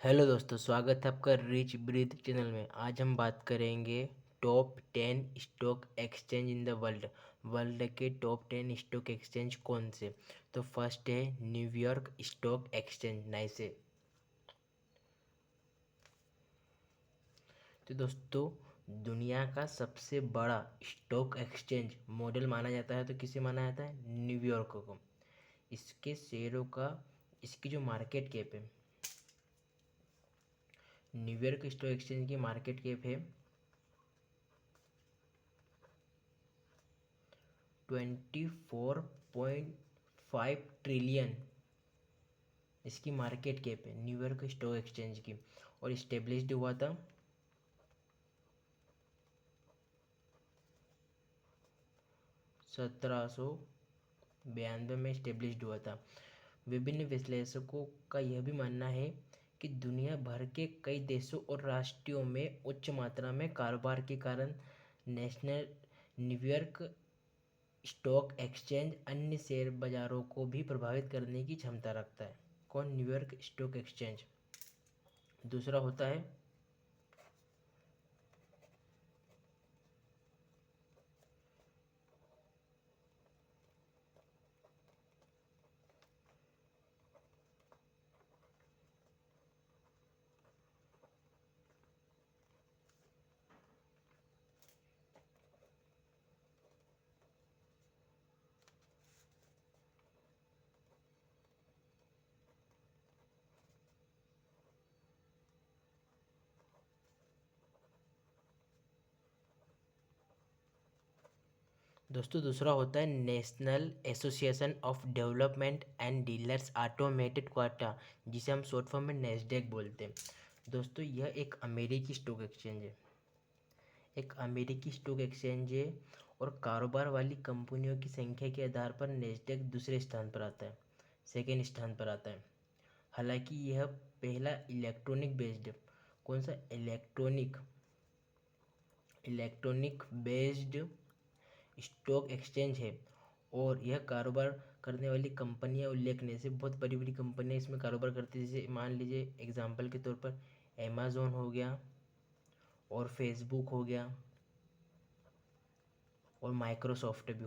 Hello दोस्तों, स्वागत है आपका रिच ब्रीथ चैनल में। आज हम बात करेंगे top 10 stock exchange in the world. World के टॉप 10 स्टॉक एक्सचेंज कौन से। तो फर्स्ट है न्यूयॉर्क स्टॉक एक्सचेंज, नाइसे। तो दोस्तों, दुनिया का सबसे बड़ा स्टॉक एक्सचेंज मॉडल माना जाता है, तो किसे माना जाता है? न्यूयॉर्क को। इसके शेयरों का, इसकी जो मार्केट कैप है, न्यूयॉर्क स्टॉक एक्सचेंज की मार्केट कैप है 24.5 ट्रिलियन। इसकी मार्केट कैप है न्यूयॉर्क स्टॉक एक्सचेंज की। और इस्टेब्लिश्ड हुआ था 1792 में इस्टेब्लिश्ड हुआ था। विभिन्न विश्लेषकों का यह भी मानना है कि दुनिया भर के कई देशों और राष्ट्रों में उच्च मात्रा में कारोबार के कारण नेशनल न्यूयॉर्क स्टॉक एक्सचेंज अन्य शेयर बाजारों को भी प्रभावित करने की क्षमता रखता है। कौन? New York stock exchange. दूसरा होता है दोस्तों, दूसरा होता है national association of development and dealers automated quota, जिसे हम शॉर्ट फॉर्म में नेस्डैक बोलते हैं। दोस्तों, यह एक अमेरिकी स्टॉक एक्सचेंज है। एक अमेरिकी स्टॉक एक्सचेंज है और कारोबार वाली कंपनियों की संख्या के आधार पर नेस्डैक दूसरे स्थान पर आता है, सेकेंड स्थान पर आता है। हालांकि यह पहला इलेक्ट्रॉनिक बेस्ड, कौन सा? इलेक्ट्रॉनिक बेस्ड स्टॉक एक्सचेंज है। और यह कारोबार करने वाली कंपनियां उल्लेखनीय से बहुत बड़ी बड़ी कंपनियां इसमें कारोबार करती है। जैसे मान लीजिए एग्जांपल के तौर पर अमेज़न हो गया, और फेसबुक हो गया, और माइक्रोसॉफ्ट भी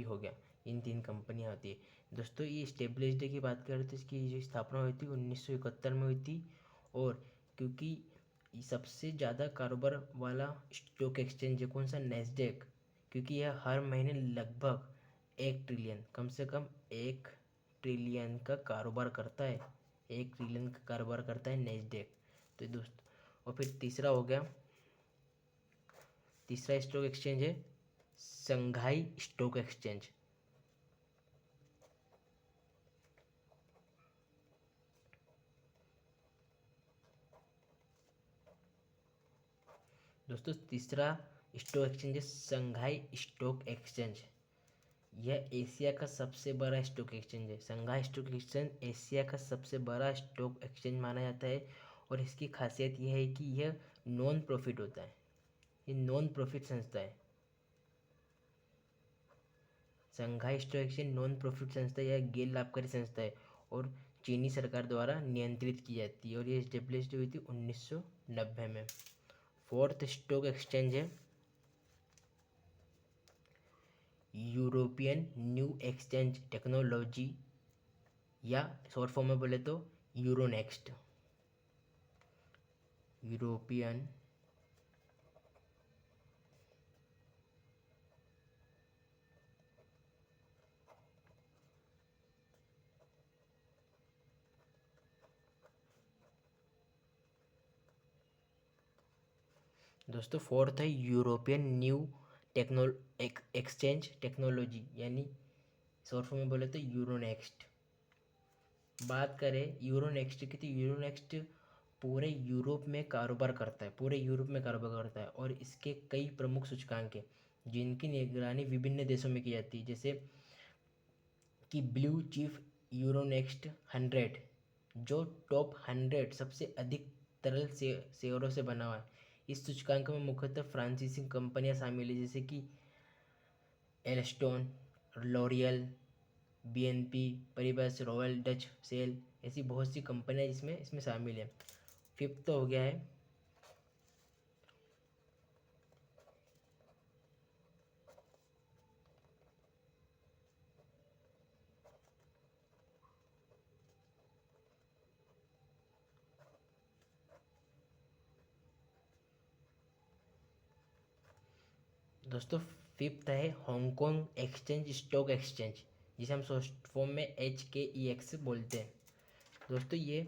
हो गया। इन तीन कंपनियां होती है। दोस्तों, ये स्टेब्लिश्ड की बात करें तो इसकी जो स्थापना हुई थी 1971 में हुई थी। और क्योंकि ये सबसे ज़्यादा कारोबार वाला स्टॉक एक्सचेंज है, कौन सा? नेस्डैक। क्योंकि यह हर महीने लगभग 1 ट्रिलियन, कम से कम 1 ट्रिलियन का कारोबार करता है। 1 ट्रिलियन का कारोबार करता है नेस्डैक। तो दोस्त, और फिर तीसरा स्टॉक एक्सचेंज है संघाई स्टॉक एक्सचेंज। दोस्तों, तीसरा स्टॉक एक्सचेंज है संघाई स्टॉक एक्सचेंज। यह एशिया का सबसे बड़ा स्टॉक एक्सचेंज है। संघाई स्टॉक एक्सचेंज एशिया का सबसे बड़ा स्टॉक एक्सचेंज माना जाता है। और इसकी खासियत यह है कि यह नॉन प्रॉफिट होता है। ये नॉन प्रॉफिट संस्था है। संघाई स्टॉक एक्सचेंज नॉन प्रॉफिट संस्था या गैर लाभकारी संस्था है, और चीनी सरकार द्वारा नियंत्रित की जाती है। और ये स्टेब्लिश हुई थी 1990 में। फोर्थ स्टॉक एक्सचेंज है यूरोपियन न्यू एक्सचेंज टेक्नोलॉजी, या शॉर्ट फॉर्म में बोले तो यूरोनेक्स्ट। यूरोपियन दोस्तों, फोर्थ है European new techno exchange technology, यानी शॉर्ट फॉर्म में बोले तो यूरोनेक्स्ट। बात करें यूरोनेक्स्ट की, तो यूरोनेक्स्ट पूरे यूरोप में कारोबार करता है। और इसके कई प्रमुख सूचकांक हैं जिनकी निगरानी विभिन्न देशों में की जाती है। जैसे कि ब्लू चीफ यूरोनेक्स्ट 100, जो टॉप 100 सबसे अधिक तरल से शेयरों से बना हुआ है। इस सूचकांक में मुख्यतः फ्रांसीसी कंपनियां शामिल हैं, जैसे कि Alstom, L'Oreal, BNP Paribas, Royal Dutch Shell, ऐसी बहुत सी कंपनियां जिसमें इसमें शामिल है। फिफ्थ तो हो गया है दोस्तों, फिफ्थ है हांगकांग एक्सचेंज स्टॉक एक्सचेंज, जिसे हम शॉर्ट फॉर्म में HKEX बोलते हैं। दोस्तों ये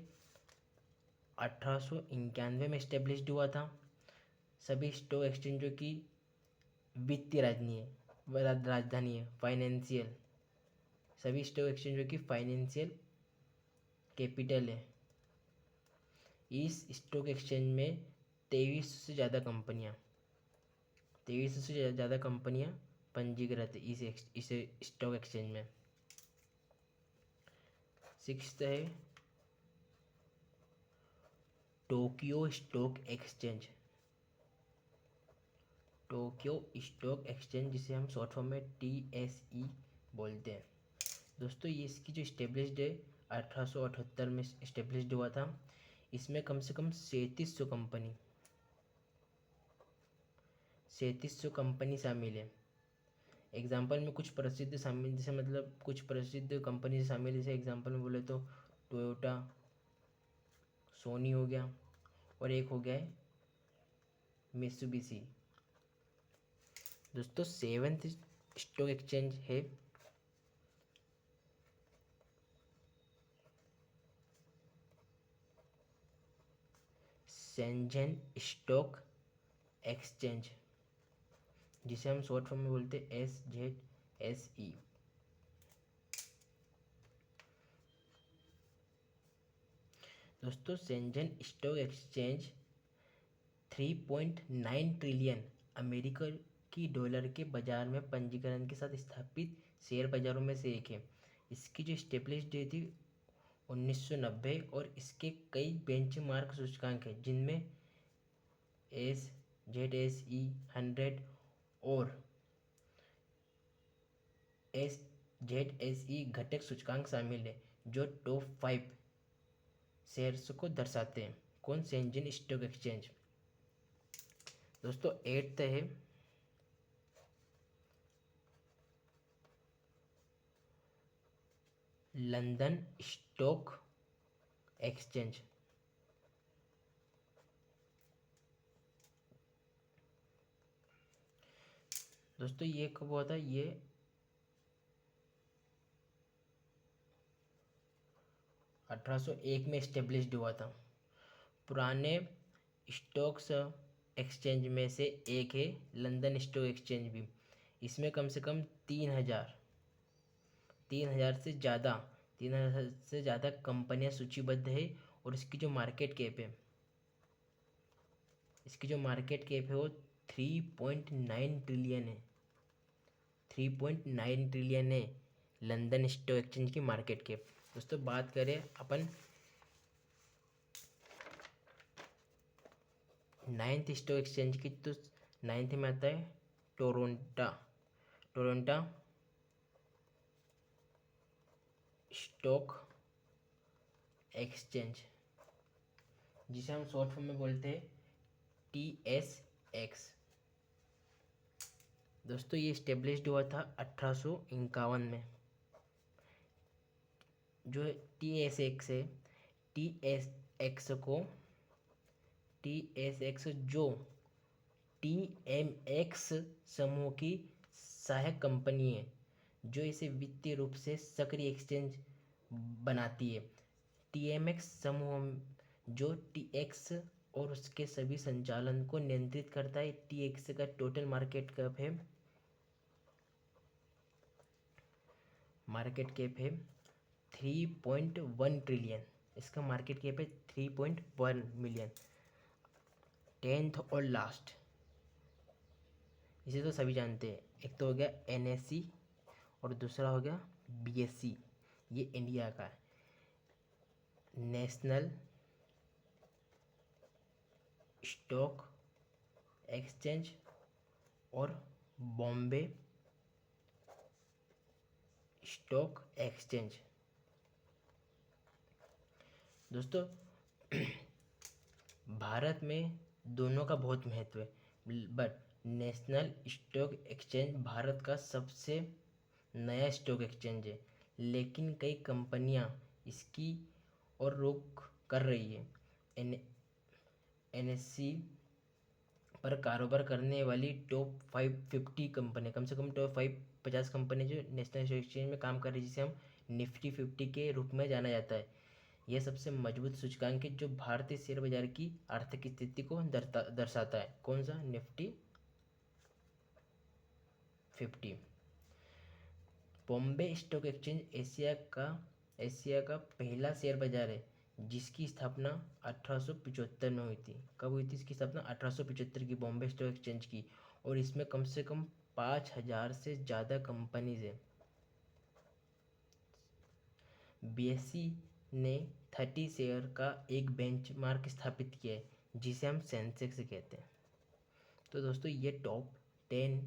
1891 में इस्टेब्लिश्ड हुआ था। सभी स्टॉक एक्सचेंजों की वित्तीय राजधानी है, फाइनेंशियल, सभी स्टॉक एक्सचेंजों की फाइनेंशियल कैपिटल है। इस स्टॉक एक्सचेंज में 2300 से ज़्यादा कंपनियां पंजीकृत है इस स्टॉक एक्सचेंज में। सिक्स्थ है Tokyo stock exchange, Tokyo stock exchange जिसे हम शॉर्ट फॉर्म में TSE बोलते हैं। दोस्तों ये इसकी जो इस्टेब्लिश्ड है 1878 में इस्टेब्लिश्ड हुआ था। इसमें कम से कम 3700 कंपनी शामिल है। एग्जाम्पल में कुछ प्रसिद्ध शामिल, जैसे मतलब कुछ प्रसिद्ध कंपनी शामिल, जैसे एग्जाम्पल में बोले तो टोयोटा, सोनी हो गया, और एक हो गया है मित्सुबिशी। दोस्तों सेवेंथ स्टॉक एक्सचेंज है शेंजन स्टॉक एक्सचेंज, जिसे हम शॉर्ट फॉर्म में बोलते हैं SZSE। दोस्तों Shenzhen stock exchange 3.9 trillion America की डॉलर के बाजार में पंजीकरण के साथ स्थापित शेयर बाजारों में से एक है। इसकी जो स्टेब्लिश डेट थी 1990, और इसके कई बेंचमार्क सूचकांक हैं, जिनमें SZSE 100 और SZSE घटक सूचकांक शामिल है, जो टॉप 5 शेयर्स को दर्शाते हैं। कौन? Shenzhen stock exchange. दोस्तों एट्थ है लंदन स्टॉक एक्सचेंज। दोस्तों ये कब हुआ था? ये 1801 में इस्टेब्लिश्ड हुआ था। पुराने स्टॉक्स एक्सचेंज में से एक है लंदन स्टॉक एक्सचेंज भी। इसमें कम से कम 3000 से ज़्यादा कंपनियां सूचीबद्ध है, और इसकी जो मार्केट कैप है वो 3.9 ट्रिलियन है। 3.9 ट्रिलियन है लंदन स्टॉक एक्सचेंज की मार्केट कैप। दोस्तों बात करें अपन नाइन्थ स्टॉक एक्सचेंज की, तो नाइन्थ में आता है टोरंटो स्टॉक एक्सचेंज, जिसे हम शॉर्ट फॉर्म में बोलते हैं TSX। दोस्तों ये इस्टेब्लिश्ड हुआ था 1851 में। जो TSX है, TSX को TSX जो TMX समूह की सहायक कंपनी है, जो इसे वित्तीय रूप से सक्रिय एक्सचेंज बनाती है। TMX समूह जो TX और उसके सभी संचालन को नियंत्रित करता है। TX का टोटल मार्केट कैप है 3.1 ट्रिलियन। इसका मार्केट कैप है 3.1 मिलियन। टेंथ और लास्ट, इसे तो सभी जानते हैं, एक तो हो गया NSE और दूसरा हो गया BSE। ये इंडिया का है, नेशनल स्टॉक एक्सचेंज, और बॉम्बे स्टॉक एक्सचेंज। दोस्तों भारत में दोनों का बहुत महत्व है, but national stock exchange Bharat का सबसे नया स्टॉक एक्सचेंज है, लेकिन कई कंपनियां इसकी और रोक कर रही है। एन एनएससी पर कारोबार करने वाली टॉप 550 कंपनी, कम से कम टॉप 50 कंपनी जो नेशनल स्टॉक एक्सचेंज में काम कर रही है, जिसे हम निफ्टी 50 के रूप में जाना जाता है। यह सबसे मजबूत सूचकांक है जो भारतीय शेयर बाजार की आर्थिक स्थिति को दर्शाता है। कौन सा? Nifty 50। Bombay stock exchange Asia का पहला शेयर बाजार है जिसकी स्थापना 1875 में हुई थी। कब हुई थी इसकी स्थापना? 1875 की, बॉम्बे स्टॉक एक्सचेंज की। और इसमें कम से कम 5000 से ज़्यादा कंपनीज है। बीएसई ने 30 शेयर का एक बेंचमार्क स्थापित किया है जिसे हम सेंसेक्स कहते हैं। तो दोस्तों ये टॉप 10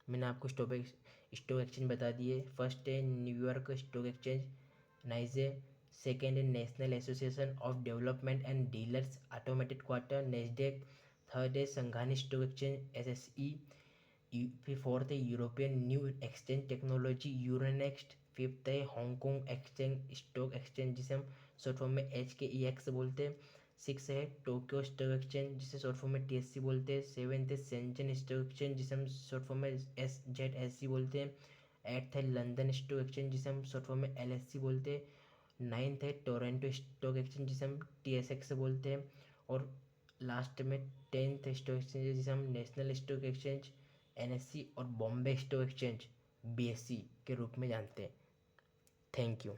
मैंने आपको स्टॉक एक्सचेंज बता दिए। फर्स्ट है न्यूयॉर्क स्टॉक एक्सचेंज, नाइजे। सेकेंड है national association of development and dealers automated quarter, Nasdaq. Third है संघानी स्टॉक एक्सचेंज, एसएसई। फिर फोर्थ है European new exchange technology, Euronext. Fifth है हांगकांग एक्सचेंज स्टॉक एक्सचेंज जिसे हम शॉर्ट फॉर्म में HKEX बोलते हैं। सिक्स है टोक्यो स्टॉक एक्सचेंज जिसे शॉर्ट फॉर्म में TSC बोलते हैं। सेवेंथ है शेंजन स्टॉक एक्सचेंज जिसे हम शॉर्ट फॉर्म में SZSC बोलते हैं। एट्थ है लंदन स्टॉक एक्सचेंज जिसे हम शॉर्ट फॉर्म में LSC बोलते हैं। नाइन्थ है टोरंटो स्टॉक एक्सचेंज जिसे हम TSX बोलते हैं। और लास्ट में 10th स्टॉक एक्सचेंज जिसे हम नेशनल स्टॉक एक्सचेंज NSE और बॉम्बे स्टॉक एक्सचेंज BSE के रूप में जानते हैं। Thank you.